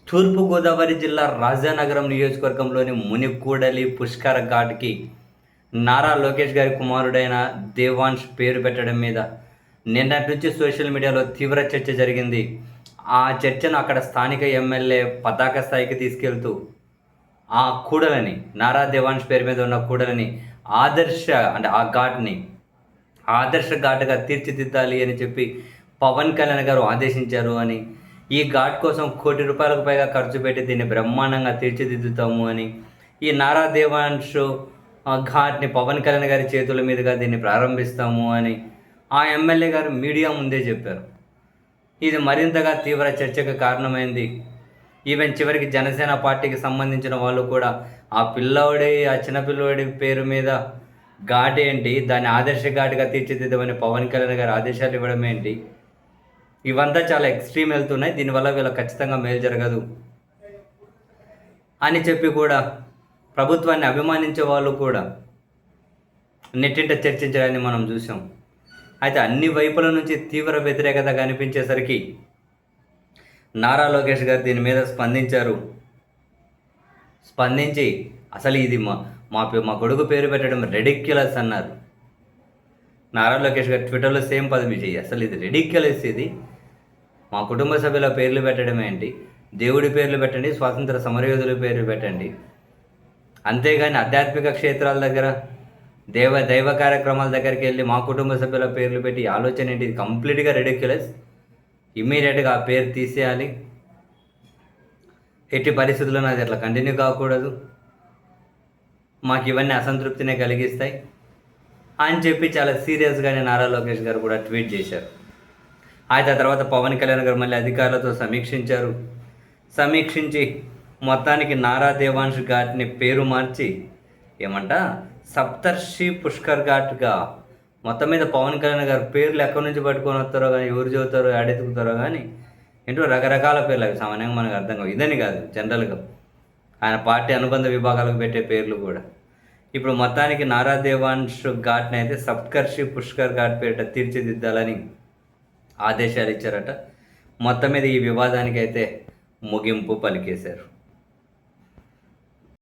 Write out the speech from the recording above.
తూర్పుగోదావరి జిల్లా రాజానగరం నియోజకవర్గంలోని మునికూడలి పుష్కర ఘాట్‌కి నారా లోకేష్ గారి కుమారుడైన దేవాంష్ పేరు పెట్టడం మీద నిన్నటి నుంచి సోషల్ మీడియాలో తీవ్ర చర్చ జరిగింది. ఆ చర్చను అక్కడ స్థానిక ఎమ్మెల్యే పతాక స్థాయికి తీసుకెళ్తూ ఆ కూడలిని నారా దేవాంష్ పేరు మీద ఉన్న కూడలిని ఆ ఘాట్‌ని ఆదర్శ ఘాట్‌గా తీర్చిదిద్దాలి అని చెప్పి పవన్ కళ్యాణ్ గారు ఆదేశించారు అని, ఈ ఘాట్ కోసం ₹1,00,00,000 పైగా ఖర్చు పెట్టి దీన్ని బ్రహ్మాండంగా తీర్చిదిద్దుతాము అని, ఈ నారా దేవాంష్ ఘాట్‌ని పవన్ కళ్యాణ్ గారి చేతుల మీదుగా దీన్ని ప్రారంభిస్తాము అని ఆ ఎమ్మెల్యే గారు మీడియా ముందే చెప్పారు. ఇది మరింతగా తీవ్ర చర్చకు కారణమైంది. ఈవెన్ చివరికి జనసేన పార్టీకి సంబంధించిన వాళ్ళు కూడా ఆ చిన్న పిల్లోడి పేరు మీద ఘాట్ ఏంటి, దాన్ని ఆదర్శ ఘాట్‌గా తీర్చిదిద్దమని పవన్ కళ్యాణ్ గారు ఆదేశాలు ఇవ్వడం ఏంటి, ఇవంతా చాలా ఎక్స్‌ట్రీమ్ వెళ్తున్నాయి. దీనివల్ల వీళ్ళకి ఖచ్చితంగా మేలు జరగదు అని చెప్పి కూడా ప్రభుత్వాన్ని అభిమానించే వాళ్ళు కూడా నెట్టింట చర్చించడాన్ని మనం చూసాం. అయితే అన్ని వైపుల నుంచి తీవ్ర వ్యతిరేకత కనిపించేసరికి నారా లోకేష్ గారు దీని మీద స్పందించి అసలు ఇది మా కొడుకు పేరు పెట్టడం రెడిక్యులస్ అన్నారు. నారా లోకేష్ గారు ట్విట్టర్లో సేమ్ పదం విజయ్, అసలు ఇది రెడిక్యులస్, ఇది మా కుటుంబ సభ్యుల పేర్లు పెట్టడం ఏంటి, దేవుడి పేర్లు పెట్టండి, స్వాతంత్ర సమరయోధుల పేర్లు పెట్టండి, అంతేగాని ఆధ్యాత్మిక క్షేత్రాల దగ్గర దైవ కార్యక్రమాల దగ్గరికి వెళ్ళి మా కుటుంబ సభ్యుల పేర్లు పెట్టి ఆలోచన ఏంటి, ఇది కంప్లీట్గా రెడిక్యులస్. ఇమ్మీడియట్గా ఆ పేరు తీసేయాలి, ఎట్టి పరిస్థితుల్లో అది అట్లా కంటిన్యూ కాకూడదు, మాకు ఇవన్నీ అసంతృప్తినే కలిగిస్తాయి అని చెప్పి చాలా సీరియస్గానే నారా లోకేష్ గారు కూడా ట్వీట్ చేశారు. అయితే ఆ తర్వాత పవన్ కళ్యాణ్ గారు మళ్ళీ అధికారులతో సమీక్షించి మొత్తానికి నారా దేవాంష్ ఘాట్ని పేరు మార్చి సప్తర్షి పుష్కర్ ఘాట్గా మొత్తం మీద పవన్ కళ్యాణ్ గారు పేర్లు ఎక్కడి నుంచి పట్టుకొని వస్తారో కానీ, ఎవరు చదువుతారో ఎడెత్తుకుతారో కానీ ఏంటో రకరకాల పేర్లు, అవి సామాన్యంగా మనకు అర్థం కావు. ఇదని కాదు, జనరల్గా ఆయన పార్టీ అనుబంధ విభాగాలకు పెట్టే పేర్లు కూడా. ఇప్పుడు మొత్తానికి నారా దేవాంష్ ఘాట్ని అయితే సప్తర్షి పుష్కర్ ఘాట్ పేరిట తీర్చిదిద్దాలని ఆదేశాలు ఇచ్చారట. మొత్తం మీద ఈ వివాదానికి అయితే ముగింపు పలికేశారు.